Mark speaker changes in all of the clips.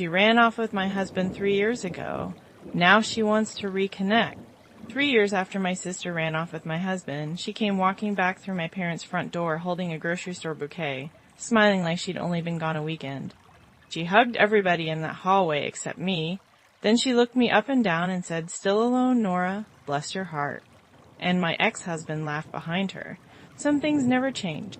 Speaker 1: She ran off with my husband 3 years ago. Now she wants to reconnect. 3 years after my sister ran off with my husband, she came walking back through my parents' front door holding a grocery store bouquet, smiling like she'd only been gone a weekend. She hugged everybody in that hallway except me. Then she looked me up and down and said, "Still alone, Nora? Bless your heart." And my ex-husband laughed behind her. Some things never change.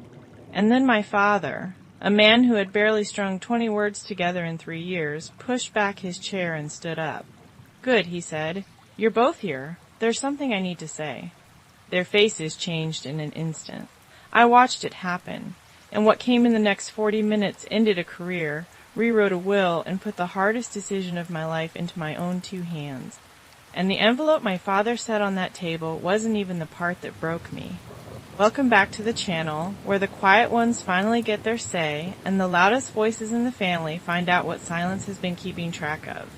Speaker 1: And then my father, a man who had barely strung 20 words together in 3 years, pushed back his chair and stood up. "Good," he said. "You're both here. There's something I need to say." Their faces changed in an instant. I watched it happen, and what came in the next 40 minutes ended a career, rewrote a will, and put the hardest decision of my life into my own 2 hands. And the envelope my father set on that table wasn't even the part that broke me. Welcome back to the channel, where the quiet ones finally get their say, and the loudest voices in the family find out what silence has been keeping track of.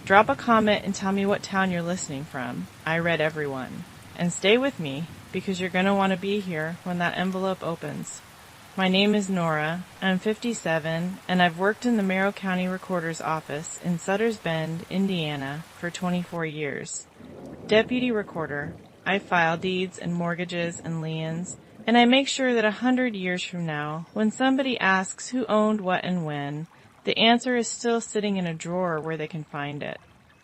Speaker 1: Drop a comment and tell me what town you're listening from. I read everyone. And stay with me, because you're going to want to be here when that envelope opens. My name is Nora. I'm 57, and I've worked in the Merrill County Recorder's office in Sutter's Bend, Indiana, for 24 years. Deputy Recorder. I file deeds and mortgages and liens, and I make sure that 100 years from now, when somebody asks who owned what and when, the answer is still sitting in a drawer where they can find it.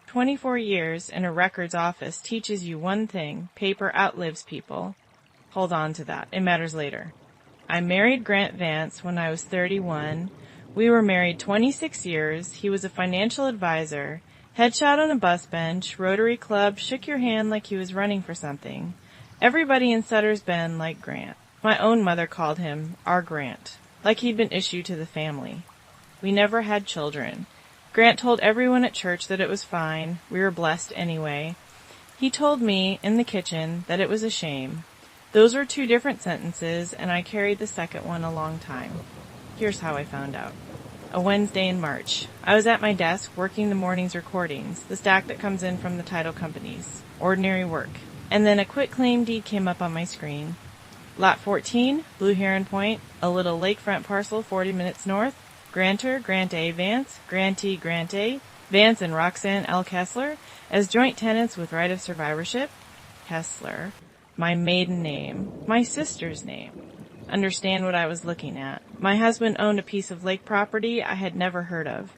Speaker 1: 24 years in a records office teaches you one thing: paper outlives people. Hold on to that. It matters later. I married Grant Vance when I was 31. We were married 26 years. He was a financial advisor. Headshot on a bus bench, Rotary Club, shook your hand like he was running for something. Everybody in Sutter's Bend liked Grant. My own mother called him our Grant, like he'd been issued to the family. We never had children. Grant told everyone at church that it was fine. We were blessed anyway. He told me, in the kitchen, that it was a shame. Those were 2 different sentences, and I carried the second one a long time. Here's how I found out. A Wednesday in March. I was at my desk working the morning's recordings, the stack that comes in from the title companies. Ordinary work. And then a quitclaim deed came up on my screen. Lot 14, Blue Heron Point, a little lakefront parcel 40 minutes north. Grantor, Grant A. Vance, Grantee, Grant A. Vance and Roxanne L. Kessler, as joint tenants with right of survivorship. Kessler. My maiden name. My sister's name. Understand what I was looking at. My husband owned a piece of lake property I had never heard of.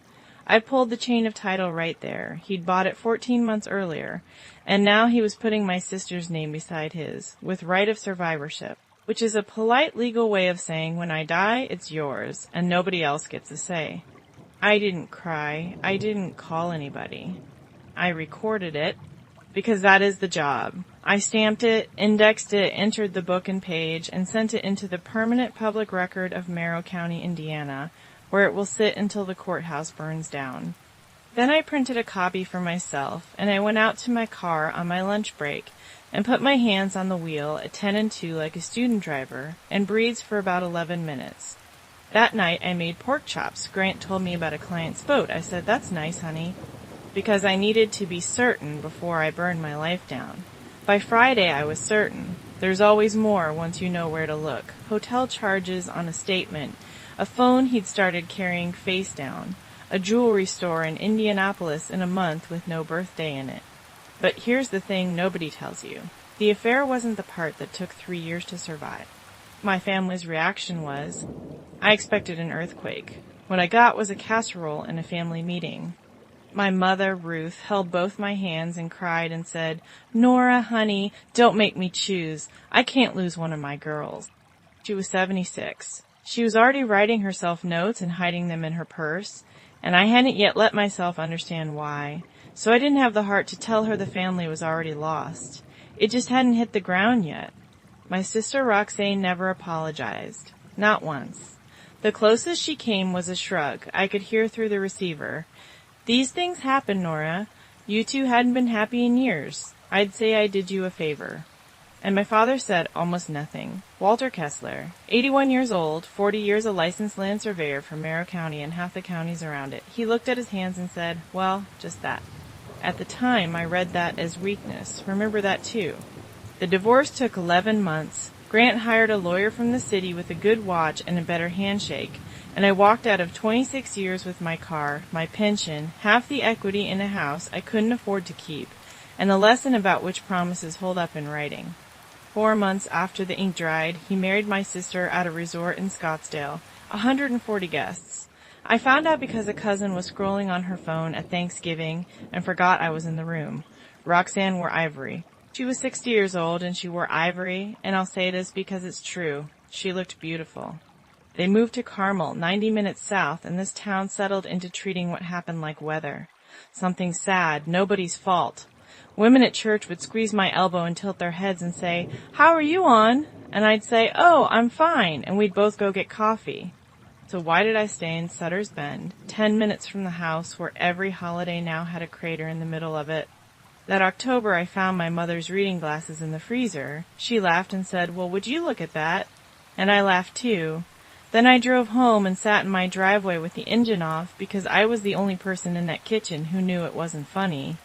Speaker 1: I pulled the chain of title right there. He'd bought it 14 months earlier, and now he was putting my sister's name beside his, with right of survivorship, which is a polite legal way of saying when I die, it's yours, and nobody else gets a say. I didn't cry. I didn't call anybody. I recorded it, because that is the job. I stamped it, indexed it, entered the book and page, and sent it into the permanent public record of Merrill County, Indiana, where it will sit until the courthouse burns down. Then I printed a copy for myself, and I went out to my car on my lunch break and put my hands on the wheel at 10 and 2 like a student driver, and breathed for about 11 minutes. That night I made pork chops. Grant told me about a client's boat. I said, "That's nice, honey," because I needed to be certain before I burned my life down. By Friday I was certain. There's always more once you know where to look. Hotel charges on a statement, a phone he'd started carrying face down, a jewelry store in Indianapolis in a month with no birthday in it. But here's the thing nobody tells you. The affair wasn't the part that took 3 years to survive. My family's reaction was, I expected an earthquake. What I got was a casserole in a family meeting. My mother, Ruth, held both my hands and cried and said, "Nora, honey, don't make me choose. I can't lose one of my girls." She was 76. She was already writing herself notes and hiding them in her purse, and I hadn't yet let myself understand why, so I didn't have the heart to tell her the family was already lost. It just hadn't hit the ground yet. My sister Roxanne never apologized. Not once. The closest she came was a shrug I could hear through the receiver. "These things happen, Nora. You two hadn't been happy in years. I'd say I did you a favor." And my father said almost nothing. Walter Kessler, 81 years old, 40 years a licensed land surveyor for Merrill County and half the counties around it. He looked at his hands and said, "Well, just that." At the time, I read that as weakness. Remember that too. The divorce took 11 months. Grant hired a lawyer from the city with a good watch and a better handshake, and I walked out of 26 years with my car, my pension, half the equity in a house I couldn't afford to keep, and a lesson about which promises hold up in writing. 4 months after the ink dried, he married my sister at a resort in Scottsdale, 140 guests. I found out because a cousin was scrolling on her phone at Thanksgiving and forgot I was in the room. Roxanne wore ivory. She was 60 years old and she wore ivory, and I'll say this because it's true. She looked beautiful. They moved to Carmel, 90 minutes south, and this town settled into treating what happened like weather. Something sad, nobody's fault. Women at church would squeeze my elbow and tilt their heads and say, "How are you on?" And I'd say, "Oh, I'm fine," and we'd both go get coffee. So why did I stay in Sutter's Bend, 10 minutes from the house where every holiday now had a crater in the middle of it? That October I found my mother's reading glasses in the freezer. She laughed and said, "Well, would you look at that?" And I laughed too. Then I drove home and sat in my driveway with the engine off because I was the only person in that kitchen who knew it wasn't funny.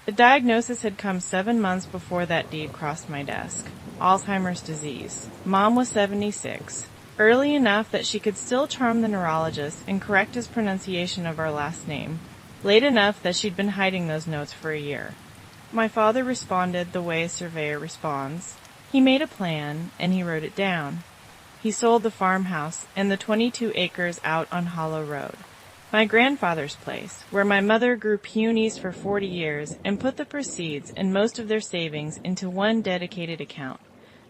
Speaker 1: The diagnosis had come 7 months before that deed crossed my desk. Alzheimer's disease. Mom was 76. Early enough that she could still charm the neurologist and correct his pronunciation of our last name. Late enough that she'd been hiding those notes for a year. My father responded the way a surveyor responds. He made a plan, and he wrote it down. He sold the farmhouse and the 22 acres out on Hollow Road, my grandfather's place, where my mother grew peonies for 40 years and put the proceeds and most of their savings into one dedicated account,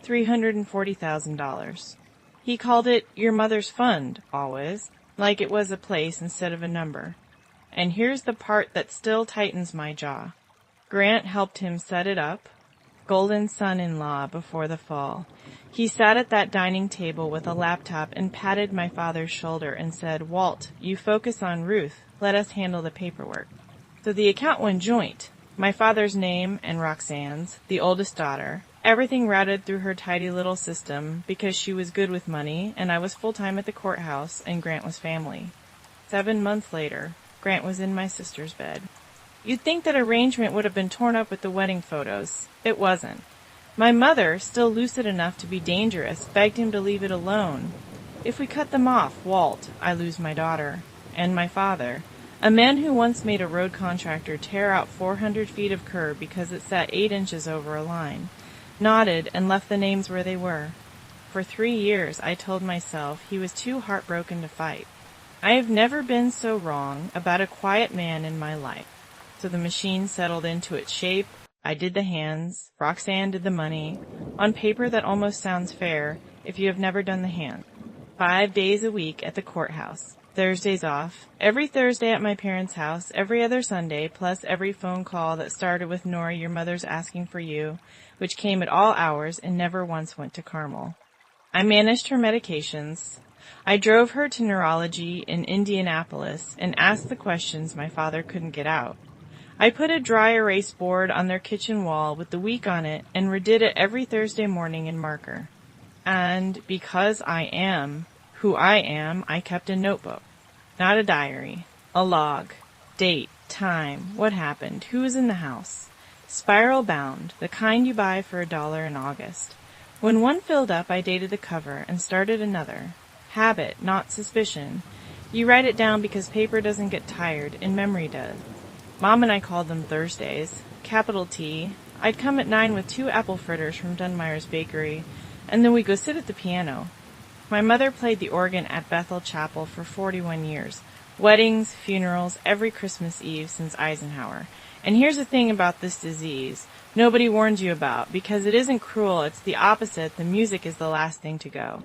Speaker 1: $340,000. He called it your mother's fund, always, like it was a place instead of a number. And here's the part that still tightens my jaw. Grant helped him set it up, golden son-in-law before the fall. He sat at that dining table with a laptop and patted my father's shoulder and said, "Walt, you focus on Ruth. Let us handle the paperwork." So the account went joint. My father's name and Roxanne's, the oldest daughter. Everything routed through her tidy little system because she was good with money and I was full-time at the courthouse and Grant was family. 7 months later, Grant was in my sister's bed. You'd think that arrangement would have been torn up with the wedding photos. It wasn't. My mother, still lucid enough to be dangerous, begged him to leave it alone. If we cut them off, Walt, I lose my daughter. And my father, a man who once made a road contractor tear out 400 feet of curb because it sat 8 inches over a line, nodded and left the names where they were. For 3 years I told myself he was too heartbroken to fight. I have never been so wrong about a quiet man in my life. So the machine settled into its shape. I did the hands. Roxanne did the money. On paper that almost sounds fair if you have never done the hands. 5 days a week at the courthouse. Thursdays off. Every Thursday at my parents' house. Every other Sunday, plus every phone call that started with "Nora, your mother's asking for you," which came at all hours and never once went to Carmel. I managed her medications. I drove her to neurology in Indianapolis and asked the questions my father couldn't get out. I put a dry erase board on their kitchen wall with the week on it and redid it every Thursday morning in marker. And because I am who I am, I kept a notebook. Not a diary. A log. Date. Time. What happened. Who was in the house. Spiral bound, the kind you buy for $1 in August. When one filled up, I dated the cover and started another. Habit, not suspicion. You write it down because paper doesn't get tired and memory does. Mom and I called them Thursdays. Capital T. I'd come at 9 with 2 apple fritters from Dunmire's bakery, and then we'd go sit at the piano. My mother played the organ at Bethel Chapel for 41 years. Weddings, funerals, every Christmas Eve since Eisenhower. And here's the thing about this disease. Nobody warns you about, because it isn't cruel, it's the opposite. The music is the last thing to go.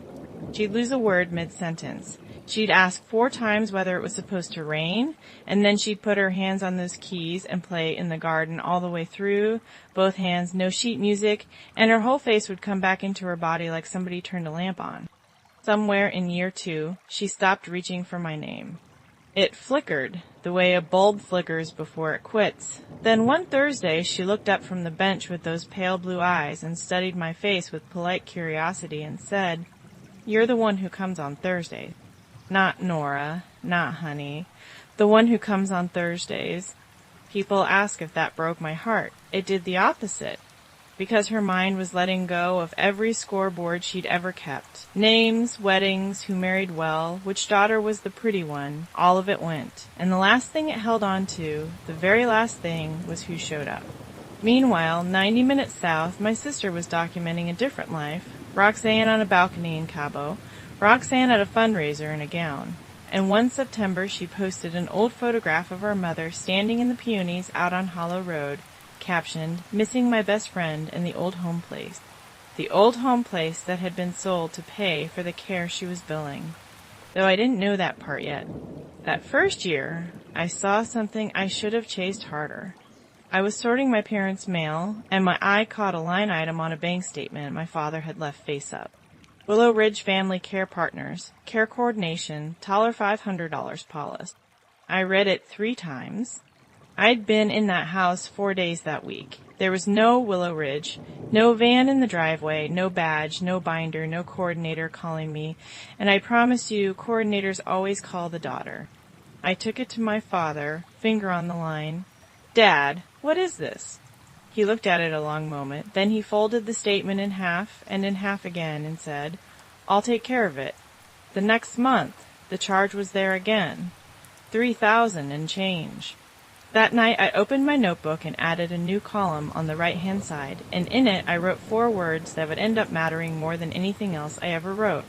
Speaker 1: She'd lose a word mid-sentence. She'd ask 4 times whether it was supposed to rain, and then she'd put her hands on those keys and play In the Garden all the way through, both hands, no sheet music, and her whole face would come back into her body like somebody turned a lamp on. Somewhere in year 2, she stopped reaching for my name. It flickered, the way a bulb flickers before it quits. Then one Thursday she looked up from the bench with those pale blue eyes and studied my face with polite curiosity and said, "You're the one who comes on Thursdays." Not Nora, not honey, the one who comes on Thursdays. People ask if that broke my heart. It did the opposite, because her mind was letting go of every scoreboard she'd ever kept. Names, weddings, who married well, which daughter was the pretty one, all of it went. And the last thing it held on to, the very last thing, was who showed up. Meanwhile, 90 minutes south, my sister was documenting a different life. Roxanne on a balcony in Cabo, Roxanne at a fundraiser in a gown. And one September she posted an old photograph of our mother standing in the peonies out on Hollow Road, captioned, "Missing my best friend in the old home place." The old home place that had been sold to pay for the care she was billing. Though I didn't know that part yet. That first year, I saw something I should have chased harder. I was sorting my parents' mail, and my eye caught a line item on a bank statement my father had left face up. Willow Ridge Family Care Partners, Care Coordination, $500 policy. I read it 3 times. I'd been in that house 4 days that week. There was no Willow Ridge, no van in the driveway, no badge, no binder, no coordinator calling me, and I promise you, coordinators always call the daughter. I took it to my father, finger on the line. "Dad, what is this?" He looked at it a long moment. Then he folded the statement in half and in half again and said, "I'll take care of it." The next month, the charge was there again. 3,000 and change. That night I opened my notebook and added a new column on the right-hand side, and in it I wrote 4 words that would end up mattering more than anything else I ever wrote.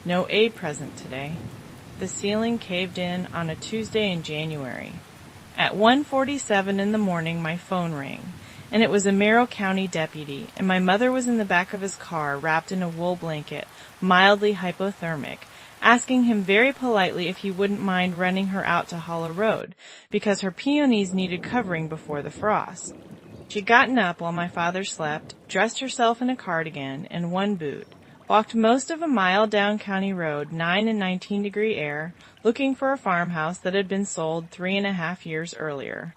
Speaker 1: No aid present today. The ceiling caved in on a Tuesday in January. At 1:47 in the morning my phone rang, and it was a Merrill County deputy, and my mother was in the back of his car wrapped in a wool blanket, mildly hypothermic, asking him very politely if he wouldn't mind running her out to Hollow Road, because her peonies needed covering before the frost. She'd gotten up while my father slept, dressed herself in a cardigan and 1 boot, walked most of a mile down County Road, 9 and 19-degree air, looking for a farmhouse that had been sold 3.5 years earlier.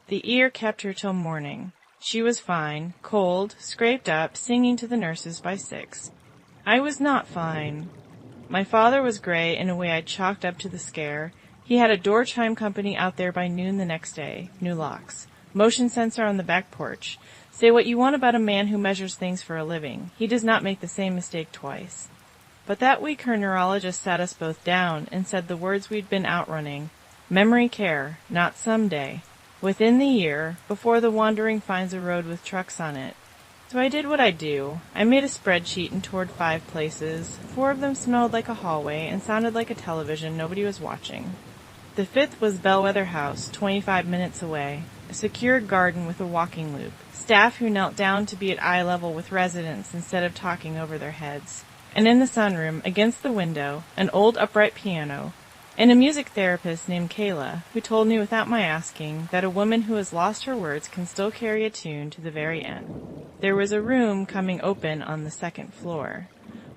Speaker 1: The ear kept her till morning. She was fine, cold, scraped up, singing to the nurses by 6. I was not fine. My father was gray in a way I'd chalked up to the scare. He had a door chime company out there by noon the next day. New locks. Motion sensor on the back porch. Say what you want about a man who measures things for a living. He does not make the same mistake twice. But that week her neurologist sat us both down and said the words we'd been outrunning. Memory care, not someday. Within the year, before the wandering finds a road with trucks on it. So I did what I do. I made a spreadsheet and toured 5 places. 4 of them smelled like a hallway and sounded like a television nobody was watching. The 5th was Bellwether House, 25 minutes away. A secured garden with a walking loop. Staff who knelt down to be at eye level with residents instead of talking over their heads. And in the sunroom, against the window, an old upright piano, and a music therapist named Kayla, who told me without my asking that a woman who has lost her words can still carry a tune to the very end. There was a room coming open on the 2nd floor.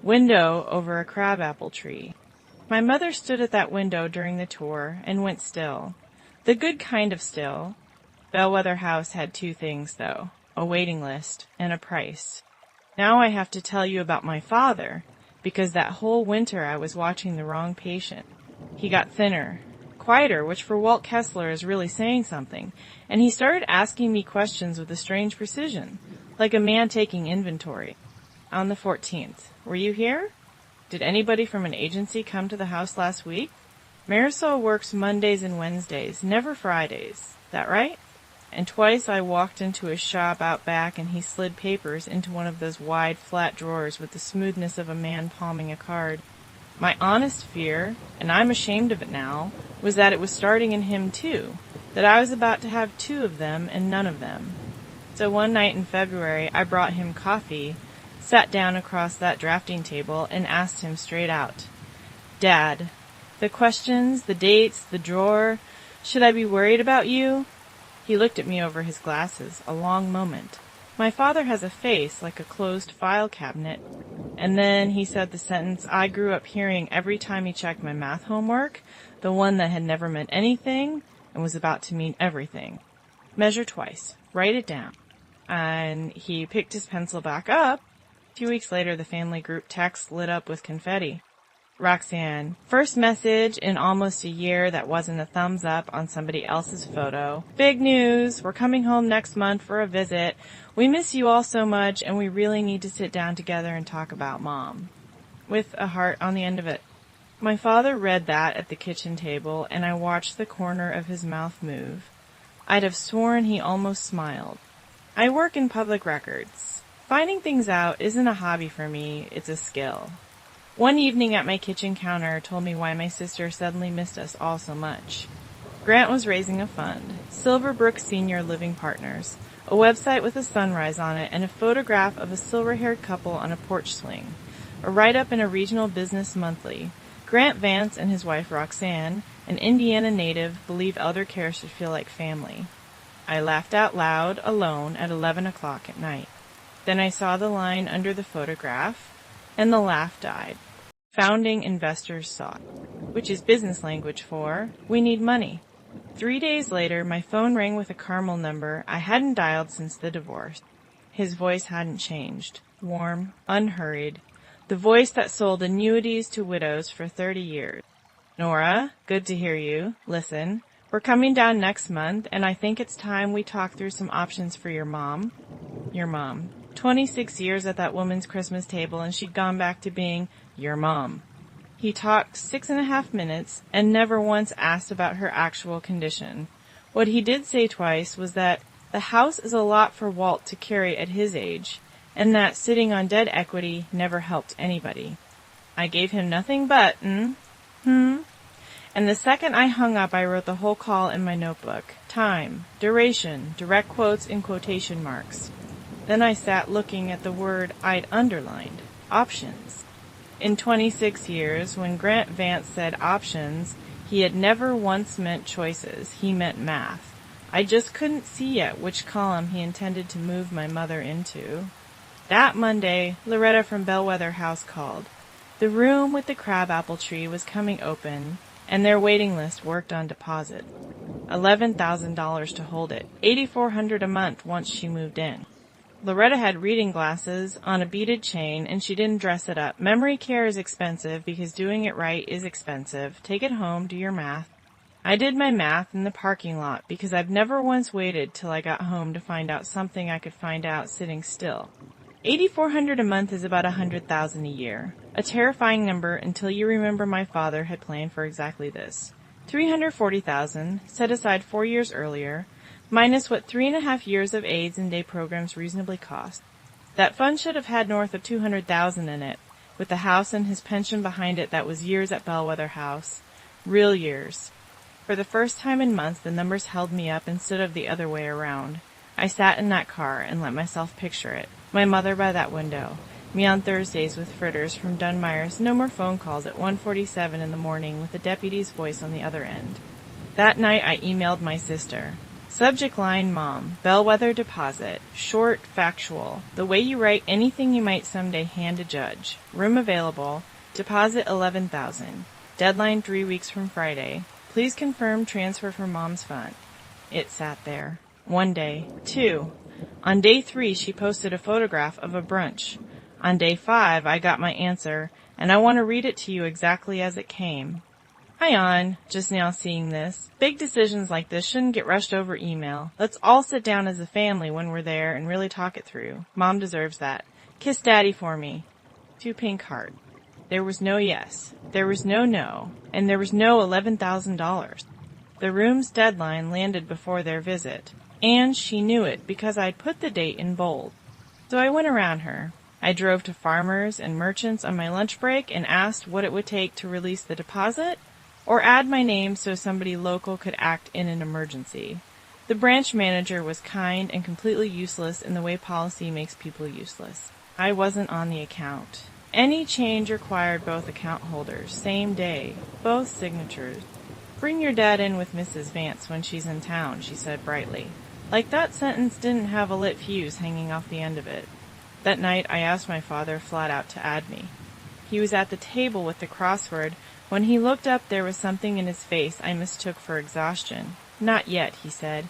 Speaker 1: Window over a crabapple tree. My mother stood at that window during the tour and went still. The good kind of still. Bellwether House had 2 things, though. A waiting list and a price. Now I have to tell you about my father, because that whole winter I was watching the wrong patient. He got thinner, quieter, which for Walt Kessler is really saying something, and he started asking me questions with a strange precision, like a man taking inventory. On the 14th, were you here? Did anybody from an agency come to the house last week? Marisol works Mondays and Wednesdays, never Fridays. That right? And twice I walked into his shop out back and he slid papers into one of those wide, flat drawers with the smoothness of a man palming a card. My honest fear, and I'm ashamed of it now, was that it was starting in him too, that I was about to have 2 of them and none of them. So one night in February I brought him coffee, sat down across that drafting table, and asked him straight out, "Dad, the questions, the dates, the drawer, should I be worried about you?" He looked at me over his glasses, a long moment. My father has a face like a closed file cabinet. And then he said the sentence I grew up hearing every time he checked my math homework, the one that had never meant anything and was about to mean everything. Measure twice. Write it down. And he picked his pencil back up. A few weeks later, the family group text lit up with confetti. Roxanne. First message in almost a year that wasn't a thumbs up on somebody else's photo. Big news! We're coming home next month for a visit. We miss you all so much, and we really need to sit down together and talk about Mom. With a heart on the end of it. My father read that at the kitchen table, and I watched the corner of his mouth move. I'd have sworn he almost smiled. I work in public records. Finding things out isn't a hobby for me, it's a skill. One evening at my kitchen counter told me why my sister suddenly missed us all so much. Grant was raising a fund, Silverbrook Senior Living Partners, a website with a sunrise on it and a photograph of a silver-haired couple on a porch swing, a write-up in a regional business monthly. Grant Vance and his wife Roxanne, an Indiana native, believe elder care should feel like family. I laughed out loud, alone, at 11 o'clock at night. Then I saw the line under the photograph, and the laugh died. Founding investors sought, which is business language for, we need money. 3 days later, my phone rang with a Carmel number I hadn't dialed since the divorce. His voice hadn't changed. Warm, unhurried. The voice that sold annuities to widows for 30 years. Nora, good to hear you. Listen, we're coming down next month, and I think it's time we talk through some options for your mom. Your mom. 26 years at that woman's Christmas table, and she'd gone back to being your mom. He talked 6.5 minutes and never once asked about her actual condition. What he did say twice was that the house is a lot for Walt to carry at his age, and that sitting on dead equity never helped anybody. I gave him nothing but, and the second I hung up, I wrote the whole call in my notebook. Time, duration, direct quotes in quotation marks. Then I sat looking at the word I'd underlined, options. In 26 years, when Grant Vance said options, he had never once meant choices. He meant math. I just couldn't see yet which column he intended to move my mother into. That Monday, Loretta from Bellwether House called. The room with the crabapple tree was coming open, and their waiting list worked on deposit. $11,000 to hold it, $8,400 a month once she moved in. Loretta had reading glasses on a beaded chain, and she didn't dress it up. Memory care is expensive because doing it right is expensive. Take it home, do your math. I did my math in the parking lot because I've never once waited till I got home to find out something I could find out sitting still. $8,400 a month is about $100,000 a year. A terrifying number until you remember my father had planned for exactly this. $340,000, set aside 4 years earlier, minus what 3.5 years of aids and day programs reasonably cost. That fund should have had north of $200,000 in it, with the house and his pension behind it that was years at Bellwether House. Real years. For the first time in months, the numbers held me up instead of the other way around. I sat in that car and let myself picture it. My mother by that window. Me on Thursdays with fritters from Dunmire's. No more phone calls at 1:47 in the morning with the deputy's voice on the other end. That night I emailed my sister. Subject line, Mom. Bellwether deposit. Short, factual. The way you write anything you might someday hand a judge. Room available. Deposit $11,000. Deadline 3 weeks from Friday. Please confirm transfer from Mom's fund. It sat there. 1 day. 2. On day 3, she posted a photograph of a brunch. On day 5, I got my answer, and I want to read it to you exactly as it came. Hi, On. Just now seeing this. Big decisions like this shouldn't get rushed over email. Let's all sit down as a family when we're there and really talk it through. Mom deserves that. Kiss Daddy for me. 2 pink heart. There was no yes. There was no no. And there was no $11,000. The room's deadline landed before their visit. And she knew it because I'd put the date in bold. So I went around her. I drove to farmers and merchants on my lunch break and asked what it would take to release the deposit or add my name so somebody local could act in an emergency. The branch manager was kind and completely useless in the way policy makes people useless. I wasn't on the account. Any change required both account holders, same day, both signatures. Bring your dad in with Mrs. Vance when she's in town, she said brightly. Like that sentence didn't have a lit fuse hanging off the end of it. That night I asked my father flat out to add me. He was at the table with the crossword. When he looked up, there was something in his face I mistook for exhaustion. Not yet, he said.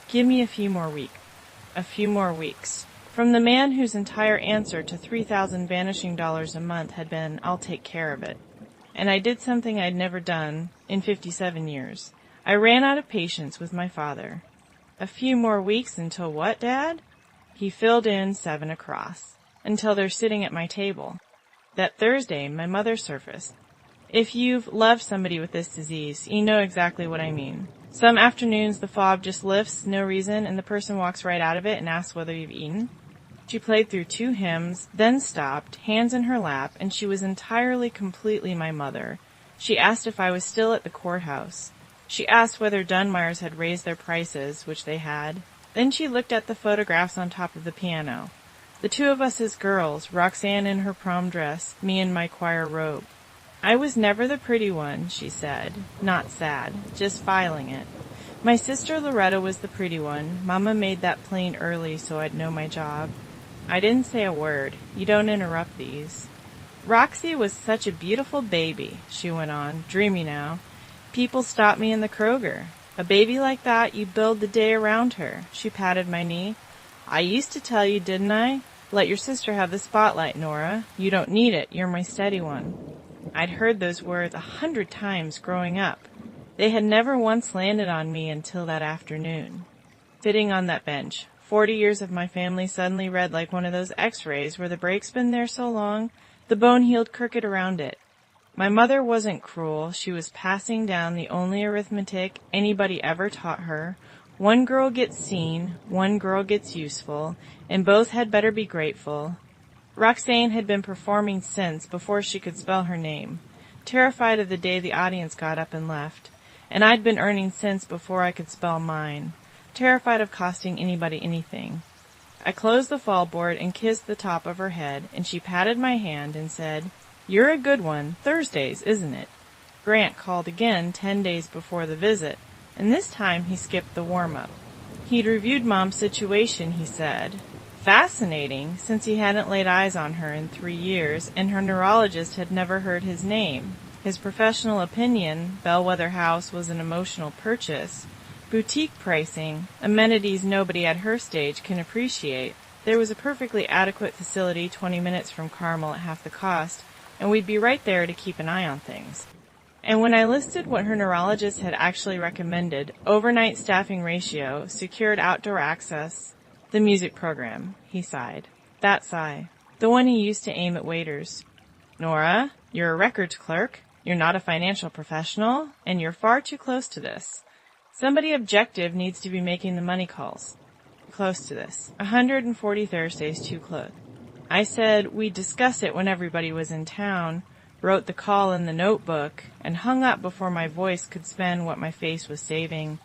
Speaker 1: Give me a few more weeks. A few more weeks. From the man whose entire answer to $3,000 vanishing dollars a month had been, I'll take care of it. and I did something I'd never done in 57 years. I ran out of patience with my father. A few more weeks until what, Dad? He filled in 7 across, until they're sitting at my table. That Thursday, my mother surfaced. If you've loved somebody with this disease, you know exactly what I mean. Some afternoons the fog just lifts, no reason, and the person walks right out of it and asks whether you've eaten. She played through 2 hymns, then stopped, hands in her lap, and she was entirely, completely my mother. She asked if I was still at the courthouse. She asked whether Dunmires had raised their prices, which they had. Then she looked at the photographs on top of the piano. The 2 of us as girls, Roxanne in her prom dress, me in my choir robe. I was never the pretty one, she said. Not sad, just filing it. My sister Loretta was the pretty one. Mama made that plain early so I'd know my job. I didn't say a word. You don't interrupt these. Roxy was such a beautiful baby, she went on, dreamy now. People stopped me in the Kroger. A baby like that, you build the day around her. She patted my knee. I used to tell you, didn't I? Let your sister have the spotlight, Nora. You don't need it. You're my steady one. I'd heard those words 100 times growing up. They had never once landed on me until that afternoon. Sitting on that bench, 40 years of my family suddenly read like one of those x-rays where the break's been there so long, the bone healed crooked around it. My mother wasn't cruel. She was passing down the only arithmetic anybody ever taught her. One girl gets seen, one girl gets useful, and both had better be grateful. Roxane had been performing since before she could spell her name, terrified of the day the audience got up and left, and I'd been earning since before I could spell mine, terrified of costing anybody anything. I closed the fall board and kissed the top of her head, and she patted my hand and said, "You're a good one. Thursdays, isn't it?" Grant called again 10 days before the visit, and this time he skipped the warm-up. He'd reviewed Mom's situation, he said. Fascinating, since he hadn't laid eyes on her in 3 years, and her neurologist had never heard his name. His professional opinion, Bellwether House was an emotional purchase. Boutique pricing, amenities nobody at her stage can appreciate. There was a perfectly adequate facility 20 minutes from Carmel at half the cost, and we'd be right there to keep an eye on things. And when I listed what her neurologist had actually recommended, overnight staffing ratio, secured outdoor access, the music program, he sighed. That sigh. The one he used to aim at waiters. Nora, you're a records clerk, you're not a financial professional, and you're far too close to this. Somebody objective needs to be making the money calls. Close to this. 140 Thursdays too close. I said we'd discuss it when everybody was in town, wrote the call in the notebook, and hung up before my voice could spend what my face was saving.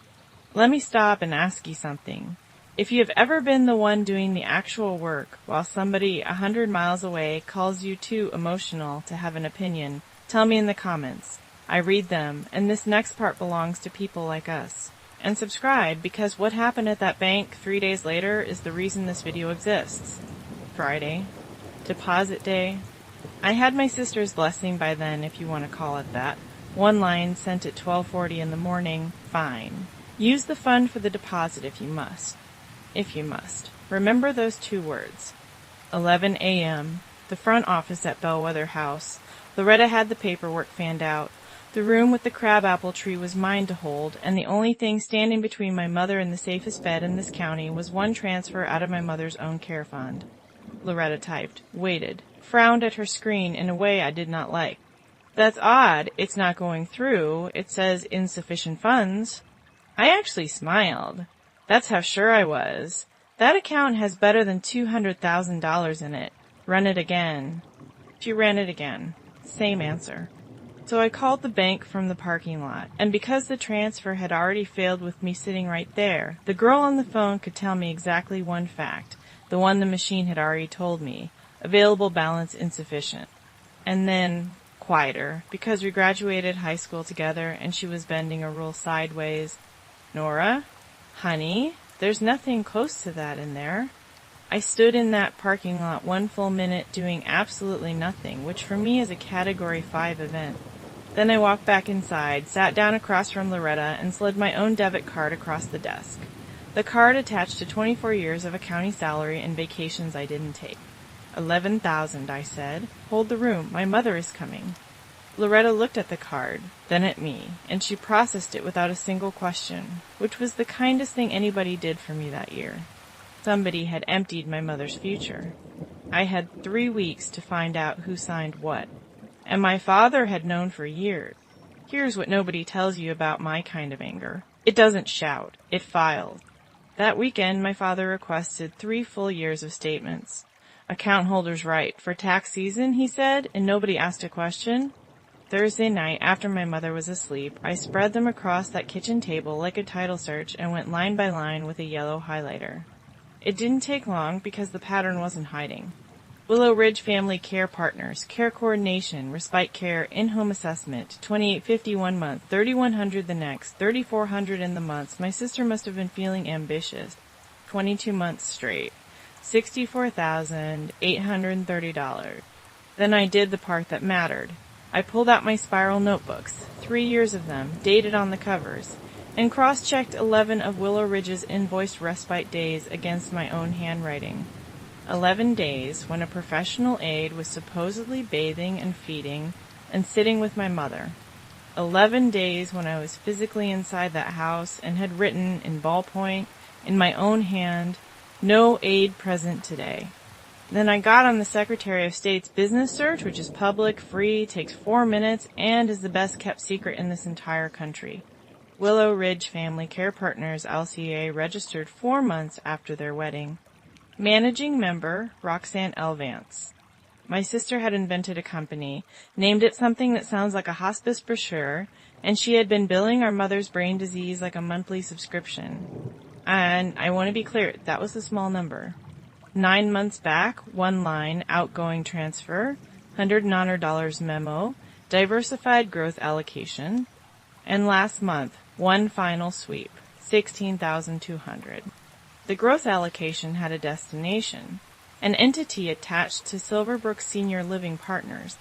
Speaker 1: Let me stop and ask you something. If you have ever been the one doing the actual work while somebody 100 miles away calls you too emotional to have an opinion, tell me in the comments. I read them, and this next part belongs to people like us. And subscribe, because what happened at that bank 3 days later is the reason this video exists. Friday. Deposit day. I had my sister's blessing by then, if you want to call it that. One line sent at 12:40 in the morning. Fine. Use the fund for the deposit if you must. If you must. Remember those 2 words. 11 a.m. The front office at Bellwether House. Loretta had the paperwork fanned out. The room with the crabapple tree was mine to hold, and the only thing standing between my mother and the safest bed in this county was one transfer out of my mother's own care fund. Loretta typed, waited, frowned at her screen in a way I did not like. That's odd. It's not going through. It says insufficient funds. I actually smiled. That's how sure I was. That account has better than $200,000 in it. Run it again. She ran it again. Same answer. So I called the bank from the parking lot, and because the transfer had already failed with me sitting right there, the girl on the phone could tell me exactly one fact, the one the machine had already told me, available balance insufficient. And then, quieter, because we graduated high school together and she was bending a rule sideways. Nora? Honey, there's nothing close to that in there. I stood in that parking lot 1 full minute doing absolutely nothing, which for me is a Category 5 event. Then I walked back inside, sat down across from Loretta, and slid my own debit card across the desk. The card attached to 24 years of a county salary and vacations I didn't take. 11,000, I said. Hold the room. My mother is coming. Loretta looked at the card, then at me, and she processed it without a single question, which was the kindest thing anybody did for me that year. Somebody had emptied my mother's future. I had 3 weeks to find out who signed what, and my father had known for years. Here's what nobody tells you about my kind of anger. It doesn't shout, it files. That weekend, my father requested 3 full years of statements. Account holders right. For tax season, he said, and nobody asked a question. Thursday night, after my mother was asleep, I spread them across that kitchen table like a title search and went line by line with a yellow highlighter. It didn't take long because the pattern wasn't hiding. Willow Ridge Family Care Partners, Care Coordination, Respite Care, In-Home Assessment, $28.50 one month, $3,100 the next, $3,400 in the months. My sister must have been feeling ambitious. 22 months straight. $64,830. Then I did the part that mattered. I pulled out my spiral notebooks, 3 years of them, dated on the covers, and cross-checked 11 of Willow Ridge's invoiced respite days against my own handwriting. 11 days when a professional aide was supposedly bathing and feeding and sitting with my mother. 11 days when I was physically inside that house and had written in ballpoint, in my own hand, "No aide present today." Then I got on the Secretary of State's business search, which is public, free, takes 4 minutes, and is the best kept secret in this entire country. Willow Ridge Family Care Partners, LCA, registered 4 months after their wedding. Managing member, Roxanne L. Vance. My sister had invented a company, named it something that sounds like a hospice brochure, and she had been billing our mother's brain disease like a monthly subscription. And I want to be clear, that was a small number. 9 months back, 1 line, outgoing transfer, $100 memo, diversified growth allocation, and last month, 1 final sweep, $16,200. The growth allocation had a destination, an entity attached to Silverbrook Senior Living Partners.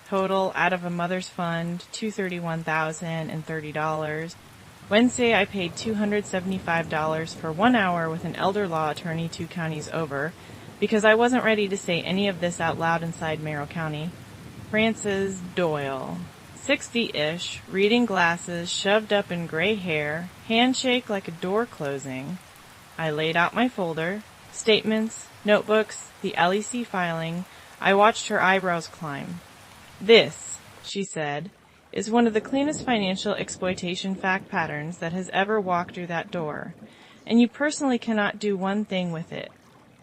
Speaker 1: Total out of a mother's fund, $231,030. Wednesday, I paid $275 for 1 hour with an elder law attorney 2 counties over, because I wasn't ready to say any of this out loud inside Merrill County. Frances Doyle, 60-ish, reading glasses, shoved up in gray hair, handshake like a door closing. I laid out my folder, statements, notebooks, the LEC filing. I watched her eyebrows climb. "This," she said, "is one of the cleanest financial exploitation fact patterns that has ever walked through that door, and you personally cannot do one thing with it.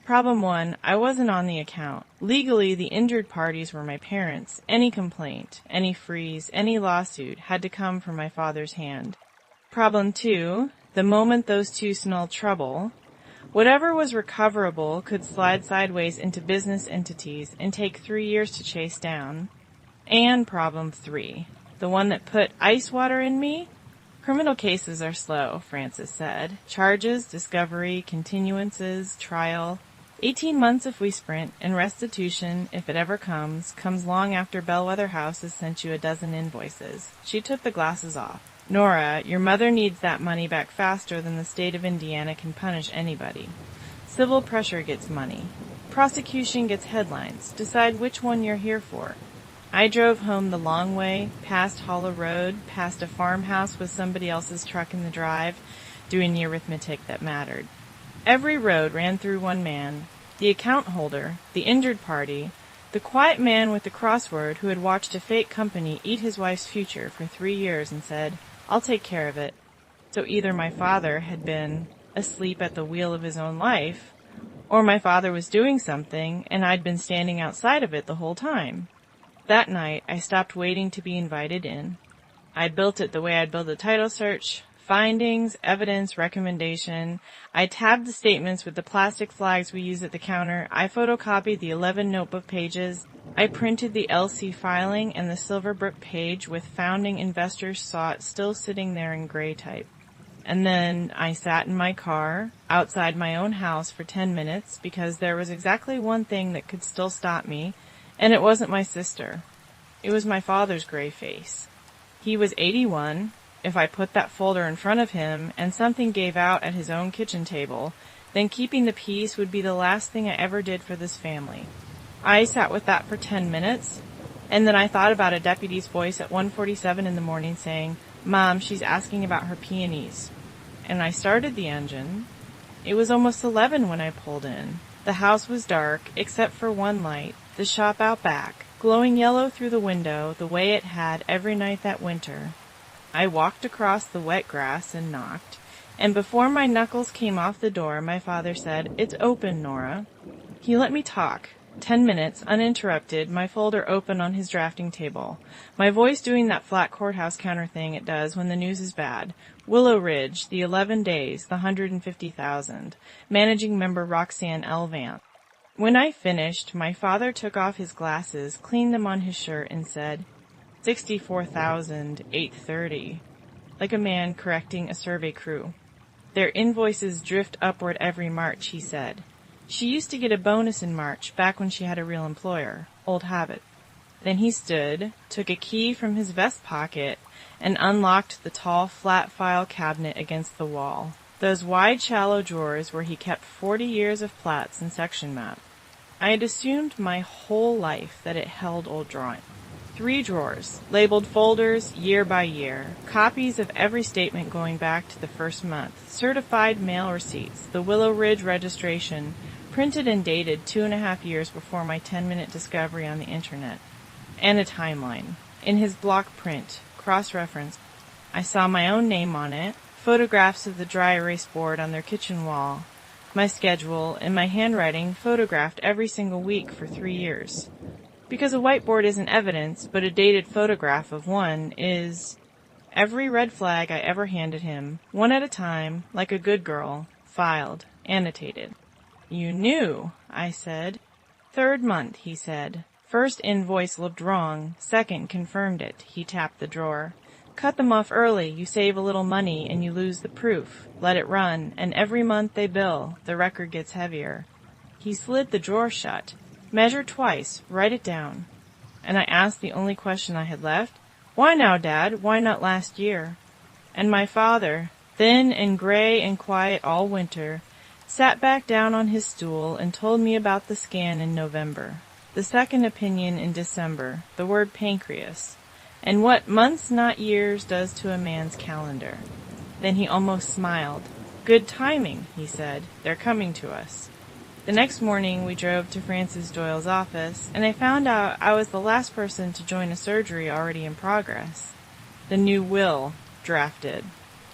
Speaker 1: Problem 1, I wasn't on the account. Legally, the injured parties were my parents. Any complaint, any freeze, any lawsuit had to come from my father's hand. Problem 2, the moment those two smelled trouble, whatever was recoverable could slide sideways into business entities and take 3 years to chase down. And problem 3, the one that put ice water in me? Criminal cases are slow," Frances said. "Charges, discovery, continuances, trial. 18 months if we sprint, and restitution, if it ever comes long after Bellwether House has sent you a dozen invoices." She took the glasses off. "Nora, your mother needs that money back faster than the state of Indiana can punish anybody. Civil pressure gets money. Prosecution gets headlines. Decide which one you're here for." I drove home the long way, past Hollow Road, past a farmhouse with somebody else's truck in the drive, doing the arithmetic that mattered. Every road ran through one man, the account holder, the injured party, the quiet man with the crossword who had watched a fake company eat his wife's future for 3 years and said, "I'll take care of it." So either my father had been asleep at the wheel of his own life, or my father was doing something and I'd been standing outside of it the whole time. That night, I stopped waiting to be invited in. I built it the way I'd build a title search. Findings, evidence, recommendation. I tabbed the statements with the plastic flags we use at the counter. I photocopied the 11 notebook pages. I printed the LC filing and the Silverbrook page with founding investors saw it still sitting there in gray type. And then I sat in my car outside my own house for 10 minutes because there was exactly one thing that could still stop me, and it wasn't my sister. It was my father's gray face. He was 81. If I put that folder in front of him and something gave out at his own kitchen table, then keeping the peace would be the last thing I ever did for this family. I sat with that for 10 minutes, And then I thought about a deputy's voice at 1:47 in the morning saying, "Mom, she's asking about her peonies." And I started the engine. It was almost 11 when I pulled in. The house was dark, except for one light, the shop out back, glowing yellow through the window the way it had every night that winter. I walked across the wet grass and knocked, and before my knuckles came off the door, my father said, "It's open, Nora." He let me talk. 10 minutes, uninterrupted, my folder open on his drafting table, my voice doing that flat courthouse counter thing it does when the news is bad. Willow Ridge, the 11 days, the 150,000. Managing member Roxanne L. Vance. When I finished, my father took off his glasses, cleaned them on his shirt, and said, 64,830, like a man correcting a survey crew. Their invoices drift upward every March, he said. She used to get a bonus in March, back when she had a real employer. Old habit. Then he stood, took a key from his vest pocket, and unlocked the tall, flat file cabinet against the wall. Those wide, shallow drawers where he kept 40 years of plats and section maps. I had assumed my whole life that it held old drawings. 3 drawers, labeled folders year by year, copies of every statement going back to the first month, certified mail receipts, the Willow Ridge registration, printed and dated 2.5 years before my 10-minute discovery on the internet, and a timeline. In his block print, cross-reference, I saw my own name on it, photographs of the dry erase board on their kitchen wall, my schedule, and my handwriting photographed every single week for 3 years. Because a whiteboard isn't evidence, but a dated photograph of one is. Every red flag I ever handed him, one at a time, like a good girl, filed, annotated. "You knew," I said. "3rd month," he said. "First invoice looked wrong, second confirmed it." He tapped the drawer. "Cut them off early, you save a little money and you lose the proof. Let it run, and every month they bill, the record gets heavier." He slid the drawer shut. "Measure twice, write it down." And I asked the only question I had left, "Why now, Dad? Why not last year?" And my father, thin and gray and quiet all winter, sat back down on his stool and told me about the scan in November, the second opinion in December, the word pancreas, and what months not years does to a man's calendar. Then he almost smiled. "Good timing," he said. "They're coming to us." The next morning we drove to Francis Doyle's office, and I found out I was the last person to join a surgery already in progress. The new will, drafted.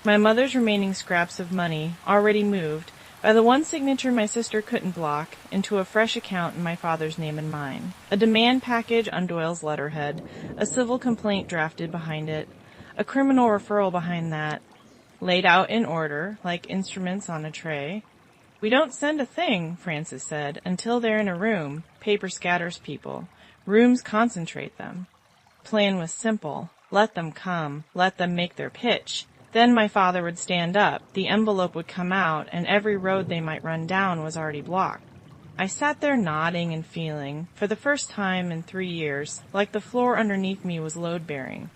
Speaker 1: My mother's remaining scraps of money, already moved, by the one signature my sister couldn't block, into a fresh account in my father's name and mine. A demand package on Doyle's letterhead, a civil complaint drafted behind it, a criminal referral behind that, laid out in order, like instruments on a tray. "We don't send a thing," Francis said, "until they're in a room. Paper scatters people. Rooms concentrate them." Plan was simple. Let them come. Let them make their pitch. Then my father would stand up, the envelope would come out, and every road they might run down was already blocked. I sat there nodding and feeling, for the first time in 3 years, like the floor underneath me was load-bearing.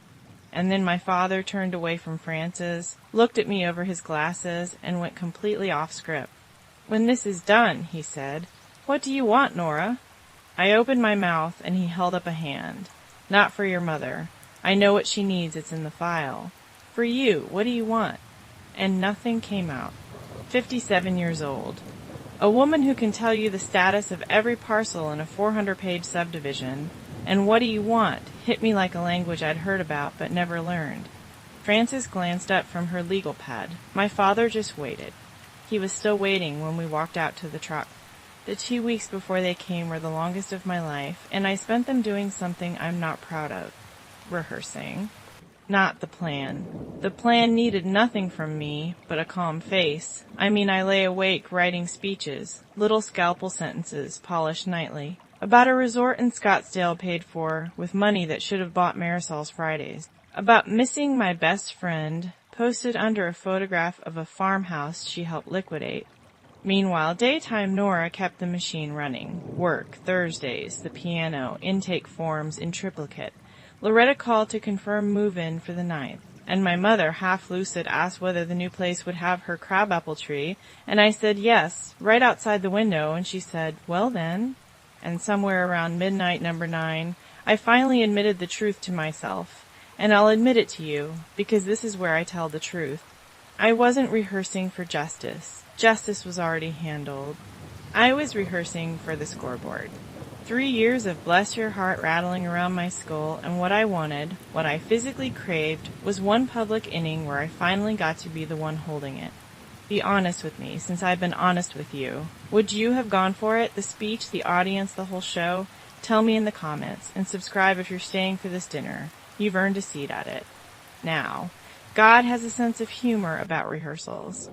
Speaker 1: And then my father turned away from Francis, looked at me over his glasses, and went completely off script. "When this is done," he said, "what do you want, Nora?" I opened my mouth, and he held up a hand. "Not for your mother. I know what she needs, it's in the file. For you, what do you want?" And nothing came out. 57 years old. A woman who can tell you the status of every parcel in a 400-page subdivision, and "what do you want?" hit me like a language I'd heard about but never learned. Frances glanced up from her legal pad. My father just waited. He was still waiting when we walked out to the truck. The 2 weeks before they came were the longest of my life, and I spent them doing something I'm not proud of. Rehearsing. Not the plan. The plan needed nothing from me but a calm face. I lay awake writing speeches, little scalpel sentences, polished nightly, about a resort in Scottsdale paid for with money that should have bought Marisol's Fridays, about missing my best friend, posted under a photograph of a farmhouse she helped liquidate. Meanwhile, daytime Nora kept the machine running. Work, Thursdays, the piano, intake forms in triplicate. Loretta called to confirm move-in for the 9th, and my mother, half-lucid, asked whether the new place would have her crabapple tree, and I said yes, right outside the window, and she said, "Well then," and somewhere around midnight number 9, I finally admitted the truth to myself, and I'll admit it to you, because this is where I tell the truth. I wasn't rehearsing for justice. Justice was already handled. I was rehearsing for the scoreboard. 3 years of bless your heart rattling around my skull, and what I wanted, what I physically craved, was one public inning where I finally got to be the one holding it. Be honest with me, since I've been honest with you. Would you have gone for it? The speech, the audience, the whole show? Tell me in the comments, and subscribe if you're staying for this dinner. You've earned a seat at it. Now, God has a sense of humor about rehearsals.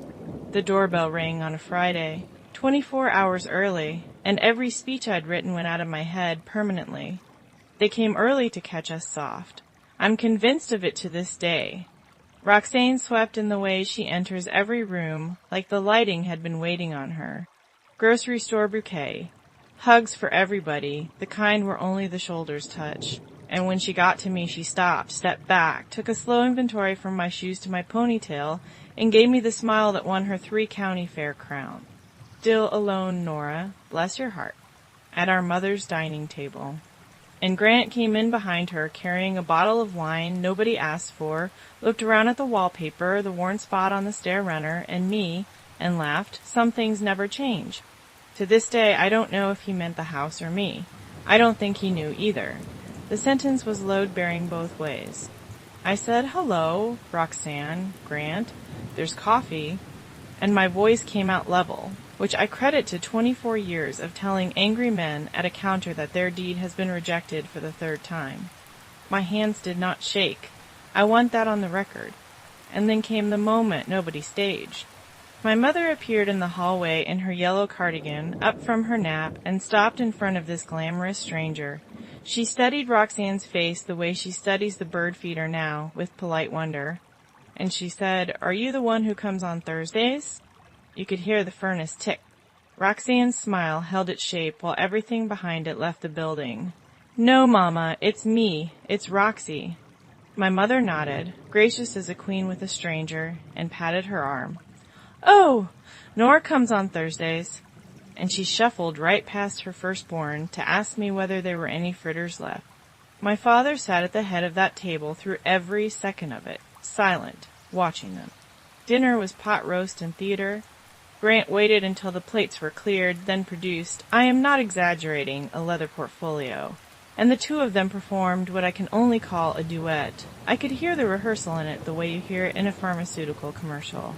Speaker 1: The doorbell rang on a Friday, 24 hours early, and every speech I'd written went out of my head permanently. They came early to catch us soft. I'm convinced of it to this day. Roxane swept in the way she enters every room, like the lighting had been waiting on her. Grocery store bouquet. Hugs for everybody, the kind where only the shoulders touch. And when she got to me, she stopped, stepped back, took a slow inventory from my shoes to my ponytail, and gave me the smile that won her 3-county fair crown. Still alone, Nora, bless your heart, at our mother's dining table. And Grant came in behind her, carrying a bottle of wine nobody asked for, looked around at the wallpaper, the worn spot on the stair runner, and me, and laughed. Some things never change. To this day, I don't know if he meant the house or me. I don't think he knew either. The sentence was load-bearing both ways. I said, hello, Roxanne, Grant, there's coffee, and my voice came out level, which I credit to 24 years of telling angry men at a counter that their deed has been rejected for the 3rd time. My hands did not shake. I want that on the record. And then came the moment nobody staged. My mother appeared in the hallway in her yellow cardigan, up from her nap, and stopped in front of this glamorous stranger. She studied Roxanne's face the way she studies the bird feeder now, with polite wonder. And she said, "Are you the one who comes on Thursdays?" You could hear the furnace tick. Roxanne's smile held its shape while everything behind it left the building. "No, Mama, it's me. It's Roxy." My mother nodded, gracious as a queen with a stranger, and patted her arm. "Oh, Nora comes on Thursdays." And she shuffled right past her firstborn to ask me whether there were any fritters left. My father sat at the head of that table through every second of it, silent, watching them. Dinner was pot roast and theater. Grant waited until the plates were cleared, then produced, I am not exaggerating, a leather portfolio. And the two of them performed what I can only call a duet. I could hear the rehearsal in it the way you hear it in a pharmaceutical commercial.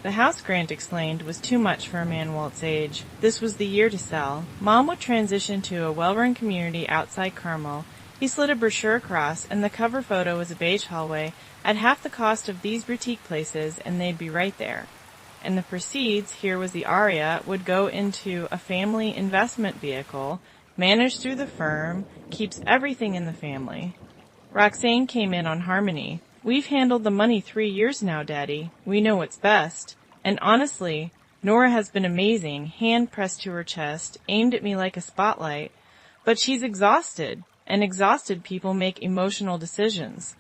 Speaker 1: The house, Grant explained, was too much for a man Walt's age. This was the year to sell. Mom would transition to a well-run community outside Carmel. He slid a brochure across, and the cover photo was a beige hallway at half the cost of these boutique places, and they'd be right there. And the proceeds, here was the aria, would go into a family investment vehicle, managed through the firm, keeps everything in the family. Roxane came in on harmony. "We've handled the money 3 years now, Daddy. We know what's best." And honestly, Nora has been amazing, hand pressed to her chest, aimed at me like a spotlight. But she's exhausted, and exhausted people make emotional decisions.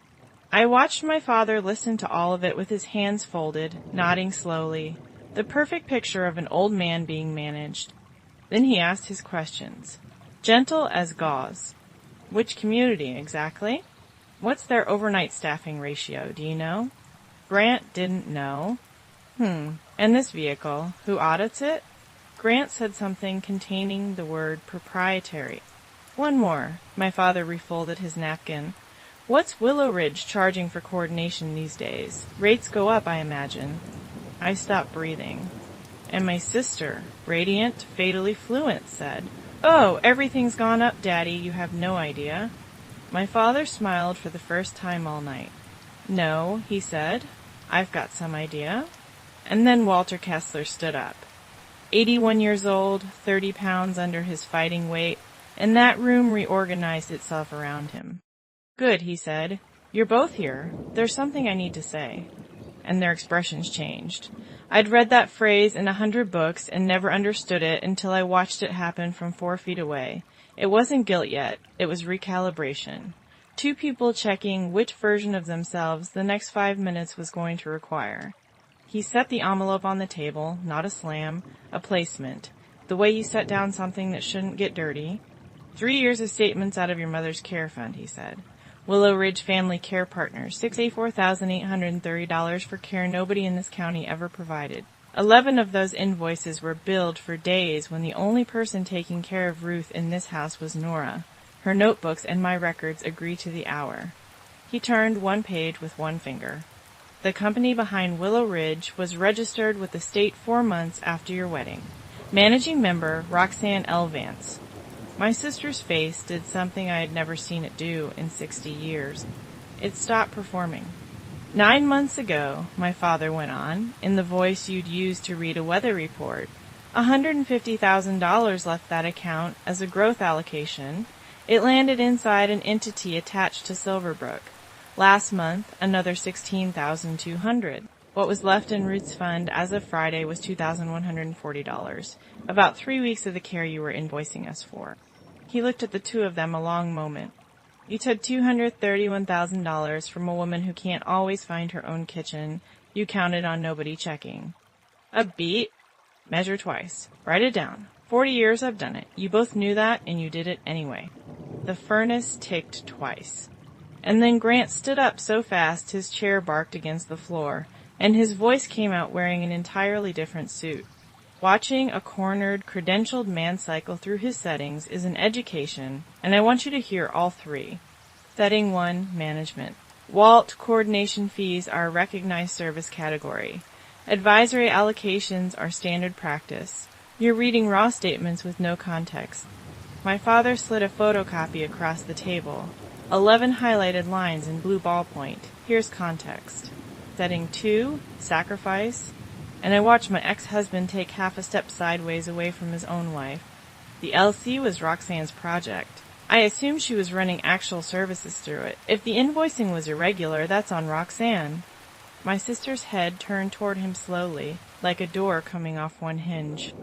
Speaker 1: I watched my father listen to all of it with his hands folded, nodding slowly, the perfect picture of an old man being managed. Then he asked his questions. Gentle as gauze. Which community, exactly? What's their overnight staffing ratio, do you know? Grant didn't know. And this vehicle, who audits it? Grant said something containing the word proprietary. One more. My father refolded his napkin. What's Willow Ridge charging for coordination these days? Rates go up, I imagine. I stopped breathing. And my sister, radiant, fatally fluent, said, "Oh, everything's gone up, Daddy, you have no idea." My father smiled for the first time all night. "No," he said, "I've got some idea." And then Walter Kessler stood up. 81 years old, 30 pounds under his fighting weight, and that room reorganized itself around him. "Good," he said. "You're both here. There's something I need to say." And their expressions changed. I'd read that phrase in 100 books and never understood it until I watched it happen from 4 feet away. It wasn't guilt yet. It was recalibration. 2 people checking which version of themselves the next 5 minutes was going to require. He set the envelope on the table, not a slam, a placement, the way you set down something that shouldn't get dirty. 3 years of statements out of your mother's care fund, he said. Willow Ridge Family Care Partners, $64,830 for care nobody in this county ever provided. 11 of those invoices were billed for days when the only person taking care of Ruth in this house was Nora. Her notebooks and my records agree to the hour. He turned one page with one finger. The company behind Willow Ridge was registered with the state 4 months after your wedding. Managing member, Roxanne L. Vance. My sister's face did something I had never seen it do in 60 years. It stopped performing. 9 months ago, my father went on, in the voice you'd use to read a weather report, $150,000 left that account as a growth allocation. It landed inside an entity attached to Silverbrook. Last month, another $16,200. What was left in Ruth's fund as of Friday was $2,140, about 3 weeks of the care you were invoicing us for. He looked at the two of them a long moment. You took $231,000 from a woman who can't always find her own kitchen. You counted on nobody checking. A beat? Measure twice. Write it down. 40 years I've done it. You both knew that, and you did it anyway. The furnace ticked twice. And then Grant stood up so fast his chair barked against the floor, and his voice came out wearing an entirely different suit. Watching a cornered, credentialed man cycle through his settings is an education, and I want you to hear all three. Setting 1, management. Walt, coordination fees are a recognized service category. Advisory allocations are standard practice. You're reading raw statements with no context. My father slid a photocopy across the table. 11 highlighted lines in blue ballpoint. Here's context. Setting 2, sacrifice. And I watched my ex-husband take half a step sideways away from his own wife. The LC was Roxanne's project. I assumed she was running actual services through it. If the invoicing was irregular, that's on Roxanne. My sister's head turned toward him slowly, like a door coming off one hinge.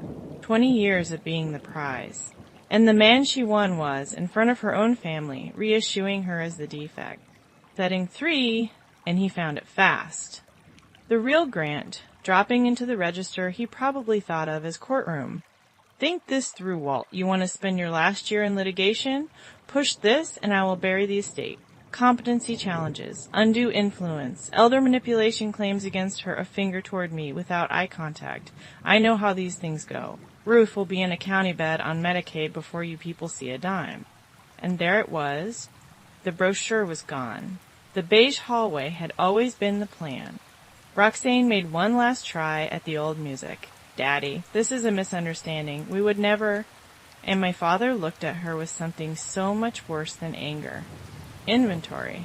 Speaker 1: 20 years of being the prize. And the man she won was, in front of her own family, reissuing her as the defect. Setting 3, and he found it fast. The real Grant, dropping into the register he probably thought of as courtroom. Think this through, Walt. You want to spend your last year in litigation? Push this, and I will bury the estate. Competency challenges, undue influence, elder manipulation claims against her, a finger toward me without eye contact. I know how these things go. Ruth will be in a county bed on Medicaid before you people see a dime. And there it was. The brochure was gone. The beige hallway had always been the plan. Roxanne made one last try at the old music. Daddy, this is a misunderstanding. We would never... And my father looked at her with something so much worse than anger. Inventory.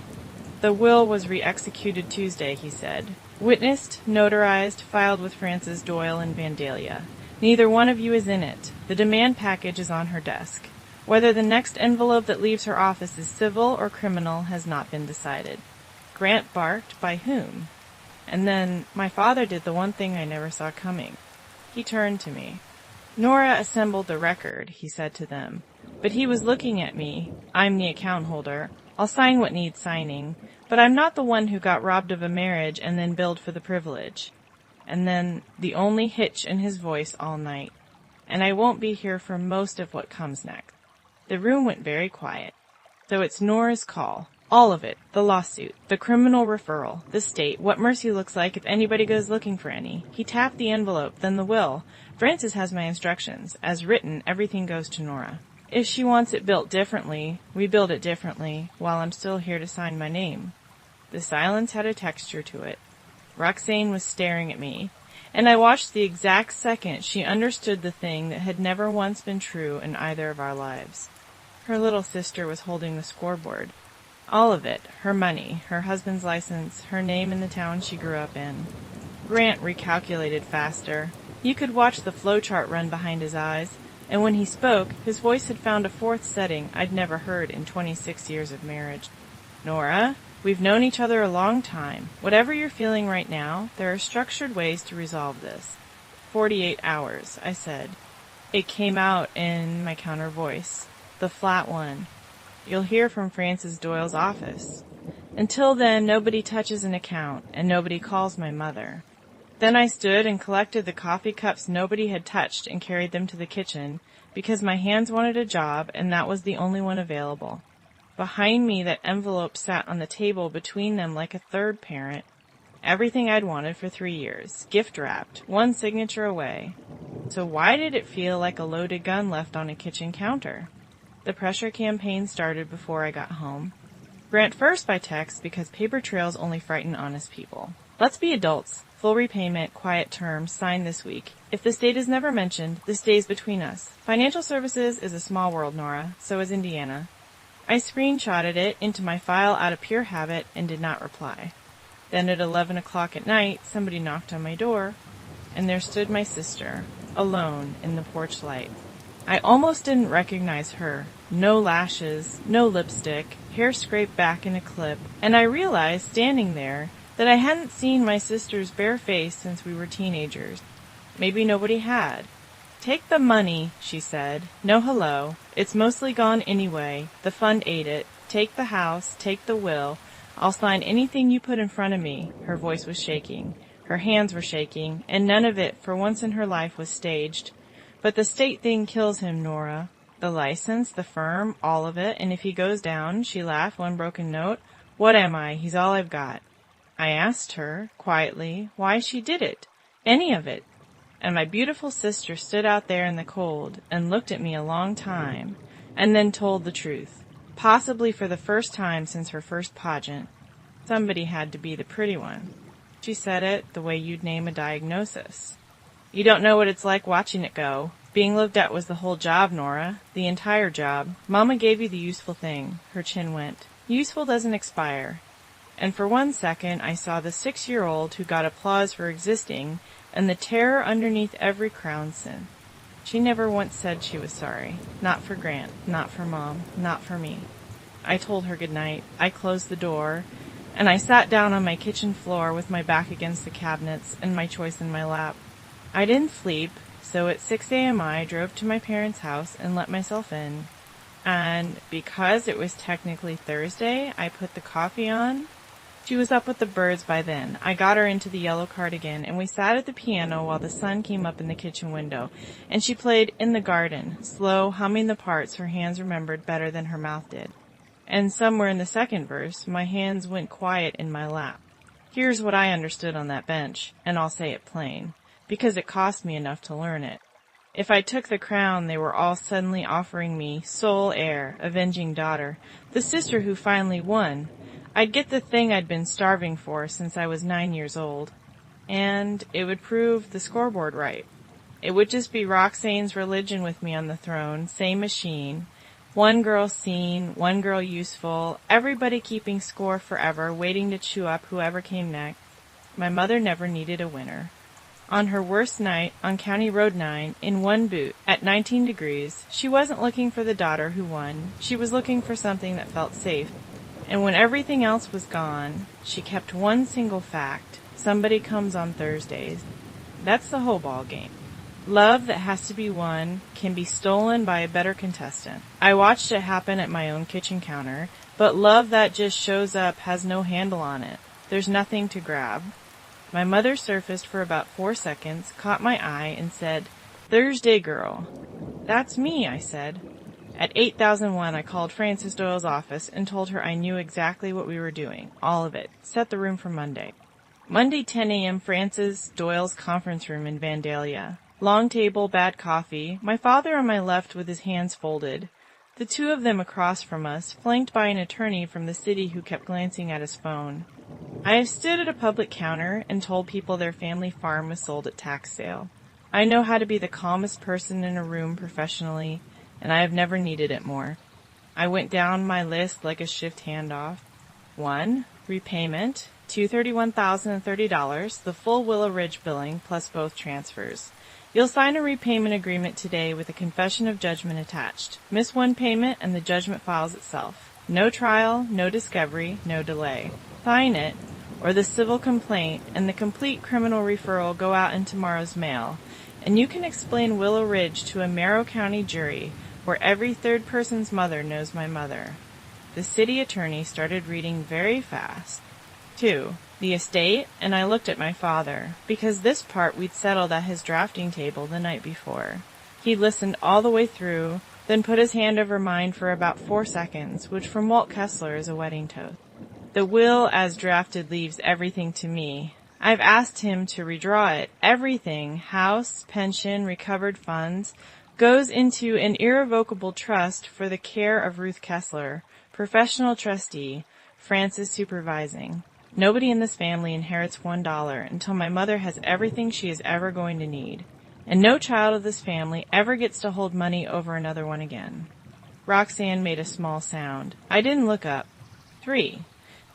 Speaker 1: The will was re-executed Tuesday, he said. Witnessed, notarized, filed with Frances Doyle in Vandalia. Neither one of you is in it. The demand package is on her desk. Whether the next envelope that leaves her office is civil or criminal has not been decided. Grant barked, by whom? And then my father did the one thing I never saw coming. He turned to me. Nora assembled the record, he said to them. But he was looking at me. I'm the account holder. I'll sign what needs signing. But I'm not the one who got robbed of a marriage and then billed for the privilege. And then the only hitch in his voice all night. And I won't be here for most of what comes next. The room went very quiet. So it's Nora's call. All of it. The lawsuit. The criminal referral. The state. What mercy looks like if anybody goes looking for any. He tapped the envelope, then the will. Frances has my instructions. As written, everything goes to Nora. If she wants it built differently, we build it differently, while I'm still here to sign my name. The silence had a texture to it. Roxanne was staring at me, and I watched the exact second she understood the thing that had never once been true in either of our lives. Her little sister was holding the scoreboard. All of it, her money, her husband's license, her name in the town she grew up in. Grant recalculated faster. You could watch the flowchart run behind his eyes, and when he spoke, his voice had found a fourth setting I'd never heard in 26 years of marriage. Nora, we've known each other a long time. Whatever you're feeling right now, there are structured ways to resolve this. 48 hours, I said. It came out in my counter voice, the flat one. You'll hear from Frances Doyle's office. Until then, nobody touches an account, and nobody calls my mother. Then I stood and collected the coffee cups nobody had touched and carried them to the kitchen, because my hands wanted a job and that was the only one available. Behind me, that envelope sat on the table between them like a third parent. Everything I'd wanted for 3 years, gift-wrapped, one signature away. So why did it feel like a loaded gun left on a kitchen counter? The pressure campaign started before I got home. Grant first by text because paper trails only frighten honest people. Let's be adults. Full repayment, quiet term, signed this week. If the state is never mentioned, this stays between us. Financial services is a small world, Nora. So is Indiana. I screenshotted it into my file out of pure habit and did not reply. Then at 11 o'clock at night, somebody knocked on my door, and there stood my sister, alone in the porch light. I almost didn't recognize her. No lashes, no lipstick, hair scraped back in a clip, and I realized, standing there, that I hadn't seen my sister's bare face since we were teenagers. Maybe nobody had. "Take the money," she said. "No hello. It's mostly gone anyway. The fund ate it. Take the house, take the will. I'll sign anything you put in front of me." Her voice was shaking. Her hands were shaking, and none of it, for once in her life, was staged. "But the state thing kills him, Nora. The license, the firm, all of it, and if he goes down," she laughed, one broken note, "what am I? He's all I've got." I asked her, quietly, why she did it, any of it, and my beautiful sister stood out there in the cold and looked at me a long time, and then told the truth, possibly for the first time since her first pageant. Somebody had to be the pretty one. She said it the way you'd name a diagnosis. "You don't know what it's like watching it go. Being lived at was the whole job, Nora, the entire job. Mama gave you the useful thing." Her chin went. "Useful doesn't expire." And for 1 second I saw the 6-year-old who got applause for existing and the terror underneath every crown sin. She never once said she was sorry. Not for Grant, not for Mom, not for me. I told her good night. I closed the door, and I sat down on my kitchen floor with my back against the cabinets and my choice in my lap. I didn't sleep, so at 6 a.m. I drove to my parents' house and let myself in. And because it was technically Thursday, I put the coffee on. She was up with the birds by then. I got her into the yellow cardigan, and we sat at the piano while the sun came up in the kitchen window, and she played In the Garden, slow, humming the parts her hands remembered better than her mouth did. And somewhere in the second verse, my hands went quiet in my lap. Here's what I understood on that bench, and I'll say it plain, because it cost me enough to learn it. If I took the crown, they were all suddenly offering me sole heir, avenging daughter, the sister who finally won. I'd get the thing I'd been starving for since I was 9 years old. And it would prove the scoreboard right. It would just be Roxane's religion with me on the throne, same machine. One girl seen, one girl useful, everybody keeping score forever, waiting to chew up whoever came next. My mother never needed a winner. On her worst night, on County Road 9, in one boot, at 19 degrees, she wasn't looking for the daughter who won. She was looking for something that felt safe. And when everything else was gone, she kept one single fact. Somebody comes on Thursdays. That's the whole ball game. Love that has to be won can be stolen by a better contestant. I watched it happen at my own kitchen counter, but love that just shows up has no handle on it. There's nothing to grab. My mother surfaced for about 4 seconds, caught my eye, and said, "Thursday girl." "That's me," I said. At 8001, I called Frances Doyle's office and told her I knew exactly what we were doing, all of it. Set the room for Monday. Monday, 10 a.m., Frances Doyle's conference room in Vandalia. Long table, bad coffee, my father on my left with his hands folded. The two of them across from us, flanked by an attorney from the city who kept glancing at his phone. I have stood at a public counter and told people their family farm was sold at tax sale. I know how to be the calmest person in a room professionally, and I have never needed it more. I went down my list like a shift handoff. 1. Repayment, $231,030, the full Willow Ridge billing plus both transfers. You'll sign a repayment agreement today with a confession of judgment attached. Miss one payment and the judgment files itself. No trial, no discovery, no delay. Sign it, or the civil complaint and the complete criminal referral go out in tomorrow's mail, and you can explain Willow Ridge to a Merrow County jury where every third person's mother knows my mother. The city attorney started reading very fast. 2. The estate, and I looked at my father, because this part we'd settled at his drafting table the night before. He listened all the way through, then put his hand over mine for about 4 seconds, which from Walt Kessler is a wedding toast. The will as drafted leaves everything to me. I've asked him to redraw it. Everything, house, pension, recovered funds, goes into an irrevocable trust for the care of Ruth Kessler, professional trustee, Francis supervising. Nobody in this family inherits $1 until my mother has everything she is ever going to need. And no child of this family ever gets to hold money over another one again. Roxanne made a small sound. I didn't look up. 3.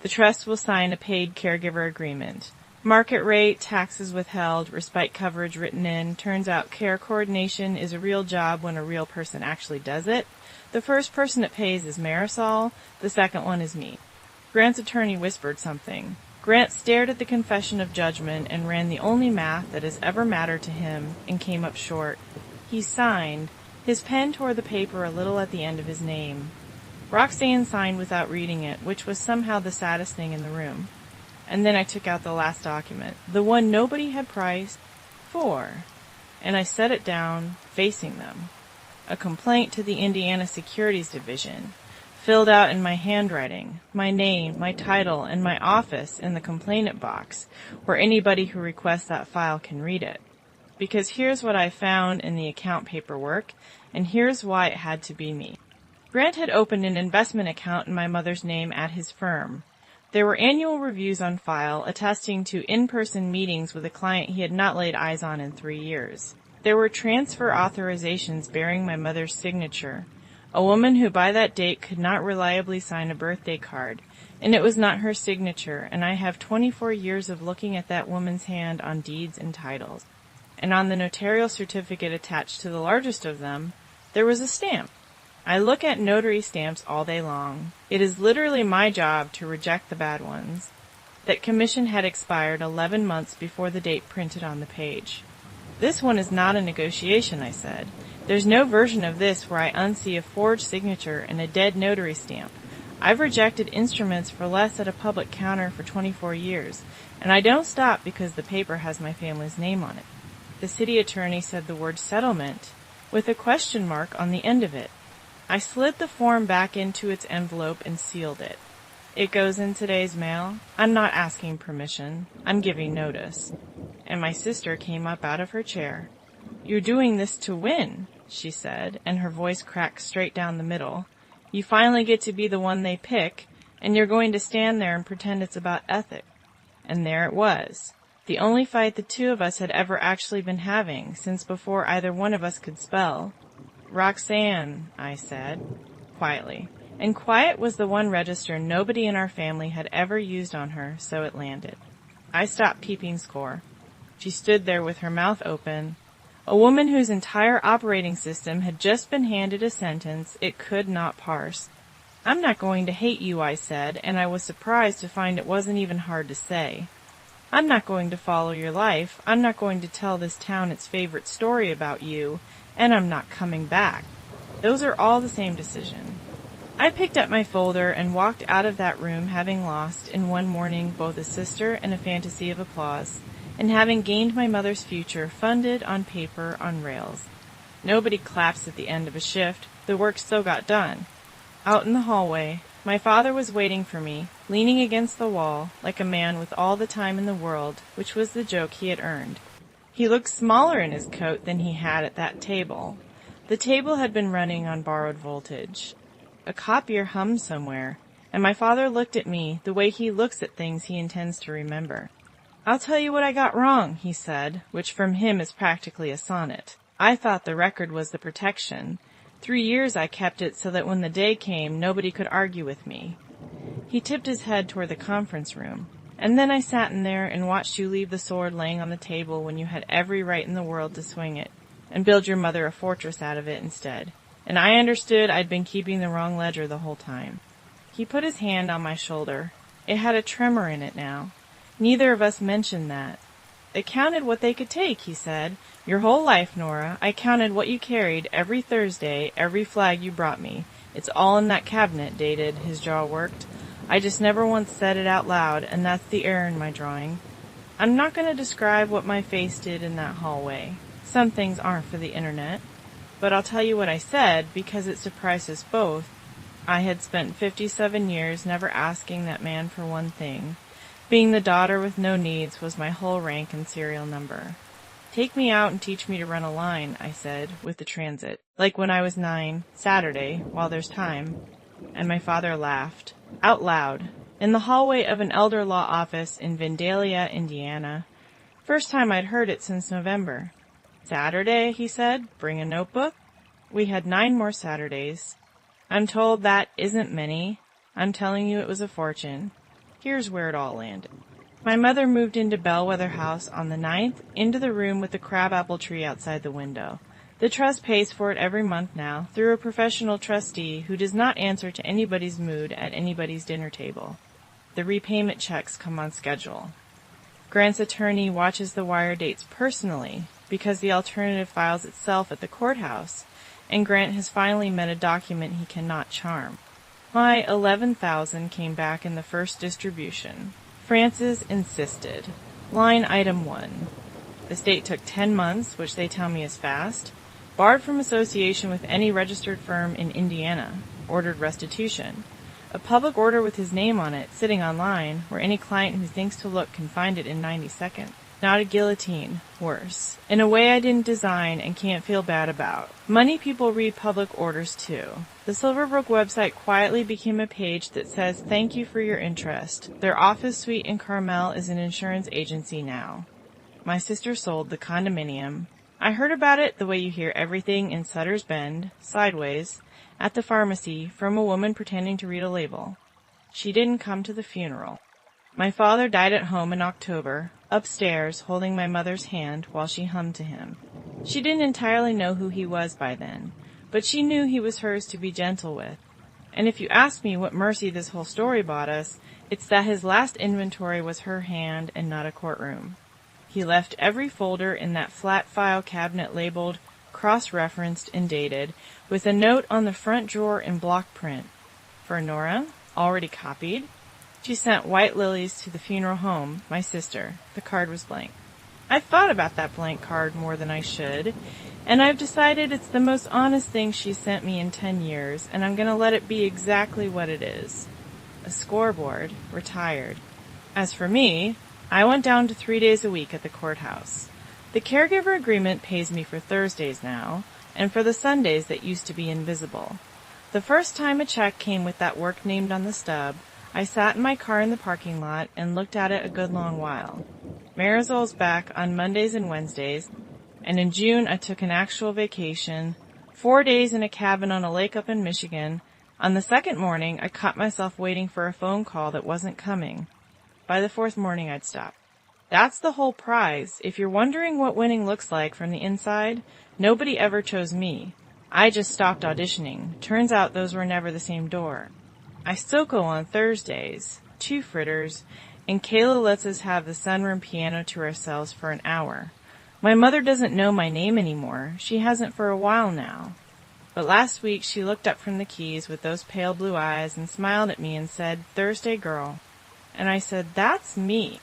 Speaker 1: The trust will sign a paid caregiver agreement. Market rate, taxes withheld, respite coverage written in. Turns out care coordination is a real job when a real person actually does it. The first person it pays is Marisol. The second one is me. Grant's attorney whispered something. Grant stared at the confession of judgment and ran the only math that has ever mattered to him and came up short. He signed. His pen tore the paper a little at the end of his name. Roxanne signed without reading it, which was somehow the saddest thing in the room. And then I took out the last document, the one nobody had priced. 4. And I set it down, facing them. A complaint to the Indiana Securities Division. Filled out in my handwriting, my name, my title, and my office in the complainant box, where anybody who requests that file can read it. Because here's what I found in the account paperwork, and here's why it had to be me. Grant had opened an investment account in my mother's name at his firm. There were annual reviews on file attesting to in-person meetings with a client he had not laid eyes on in 3 years. There were transfer authorizations bearing my mother's signature, a woman who by that date could not reliably sign a birthday card, and it was not her signature, and I have 24 years of looking at that woman's hand on deeds and titles. And on the notarial certificate attached to the largest of them, there was a stamp. I look at notary stamps all day long. It is literally my job to reject the bad ones. That commission had expired 11 months before the date printed on the page. This one is not a negotiation, I said. There's no version of this where I unsee a forged signature and a dead notary stamp. I've rejected instruments for less at a public counter for 24 years, and I don't stop because the paper has my family's name on it. The city attorney said the word settlement, with a question mark on the end of it. I slid the form back into its envelope and sealed it. It goes in today's mail. I'm not asking permission. I'm giving notice. And my sister came up out of her chair. You're doing this to win, she said, and her voice cracked straight down the middle. You finally get to be the one they pick, and you're going to stand there and pretend it's about ethics. And there it was. The only fight the two of us had ever actually been having, since before either one of us could spell. Roxanne, I said, quietly. And quiet was the one register nobody in our family had ever used on her, so it landed. I stopped keeping score. She stood there with her mouth open. A woman whose entire operating system had just been handed a sentence it could not parse. I'm not going to hate you, I said, and I was surprised to find it wasn't even hard to say. I'm not going to follow your life. I'm not going to tell this town its favorite story about you, and I'm not coming back. Those are all the same decision. I picked up my folder and walked out of that room having lost, in one morning, both a sister and a fantasy of applause, and having gained my mother's future funded on paper on rails. Nobody claps at the end of a shift. The work still got done. Out in the hallway, my father was waiting for me, leaning against the wall, like a man with all the time in the world, which was the joke he had earned. He looked smaller in his coat than he had at that table. The table had been running on borrowed voltage. A copier hummed somewhere, and my father looked at me the way he looks at things he intends to remember. I'll tell you what I got wrong, he said, which from him is practically a sonnet. I thought the record was the protection. 3 years I kept it so that when the day came, nobody could argue with me. He tipped his head toward the conference room. And then I sat in there and watched you leave the sword laying on the table when you had every right in the world to swing it, and build your mother a fortress out of it instead. And I understood I'd been keeping the wrong ledger the whole time. He put his hand on my shoulder. It had a tremor in it now. Neither of us mentioned that. They counted what they could take, he said. Your whole life, Nora. I counted what you carried every Thursday, every flag you brought me. It's all in that cabinet, dated. His jaw worked. I just never once said it out loud, and that's the error in my drawing. I'm not going to describe what my face did in that hallway. Some things aren't for the internet. But I'll tell you what I said, because it surprised us both. I had spent 57 years never asking that man for one thing. Being the daughter with no needs was my whole rank and serial number. Take me out and teach me to run a line, I said, with the transit. Like when I was 9, Saturday, while there's time. And my father laughed, out loud, in the hallway of an elder law office in Vandalia, Indiana. First time I'd heard it since November. Saturday, he said, bring a notebook? We had 9 more Saturdays. I'm told that isn't many. I'm telling you it was a fortune. Here's where it all landed. My mother moved into Bellwether House on the 9th, into the room with the crabapple tree outside the window. The trust pays for it every month now, through a professional trustee who does not answer to anybody's mood at anybody's dinner table. The repayment checks come on schedule. Grant's attorney watches the wire dates personally, because the alternative files itself at the courthouse, and Grant has finally met a document he cannot charm. My 11,000 came back in the first distribution. Francis insisted. Line item 1. The state took 10 months, which they tell me is fast. Barred from association with any registered firm in Indiana. Ordered restitution. A public order with his name on it, sitting online, where any client who thinks to look can find it in 90 seconds. Not a guillotine. Worse. In a way I didn't design and can't feel bad about. Money people read public orders too. The Silverbrook website quietly became a page that says, thank you for your interest. Their office suite in Carmel is an insurance agency now. My sister sold the condominium. I heard about it the way you hear everything in Sutter's Bend, sideways, at the pharmacy, from a woman pretending to read a label. She didn't come to the funeral. My father died at home in October, upstairs, holding my mother's hand while she hummed to him. She didn't entirely know who he was by then, but she knew he was hers to be gentle with. And if you ask me what mercy this whole story bought us, it's that his last inventory was her hand and not a courtroom. He left every folder in that flat file cabinet labeled, cross-referenced and dated, with a note on the front drawer in block print. For Nora, already copied. She sent white lilies to the funeral home, my sister. The card was blank. I've thought about that blank card more than I should, and I've decided it's the most honest thing she's sent me in 10 years, and I'm going to let it be exactly what it is. A scoreboard, retired. As for me, I went down to 3 days a week at the courthouse. The caregiver agreement pays me for Thursdays now, and for the Sundays that used to be invisible. The first time a check came with that work named on the stub, I sat in my car in the parking lot and looked at it a good long while. Marisol's back on Mondays and Wednesdays, and in June I took an actual vacation, 4 days in a cabin on a lake up in Michigan. On the second morning, I caught myself waiting for a phone call that wasn't coming. By the fourth morning, I'd stopped. That's the whole prize. If you're wondering what winning looks like from the inside, nobody ever chose me. I just stopped auditioning. Turns out those were never the same door. I still go on Thursdays, 2 fritters, and Kayla lets us have the sunroom piano to ourselves for an hour. My mother doesn't know my name anymore. She hasn't for a while now. But last week she looked up from the keys with those pale blue eyes and smiled at me and said, Thursday girl. And I said, that's me.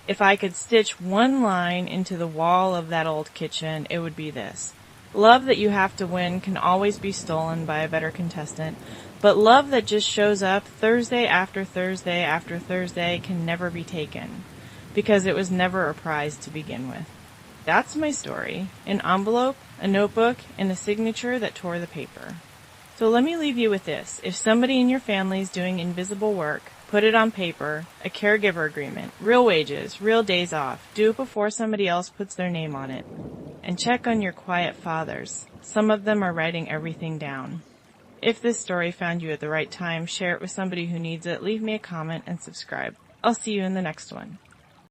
Speaker 1: If I could stitch one line into the wall of that old kitchen, it would be this. Love that you have to win can always be stolen by a better contestant, but love that just shows up Thursday after Thursday after Thursday can never be taken, because it was never a prize to begin with. That's my story. An envelope, a notebook, and a signature that tore the paper. So let me leave you with this. If somebody in your family is doing invisible work, put it on paper, a caregiver agreement, real wages, real days off. Do it before somebody else puts their name on it. And check on your quiet fathers. Some of them are writing everything down. If this story found you at the right time, share it with somebody who needs it, leave me a comment, and subscribe. I'll see you in the next one.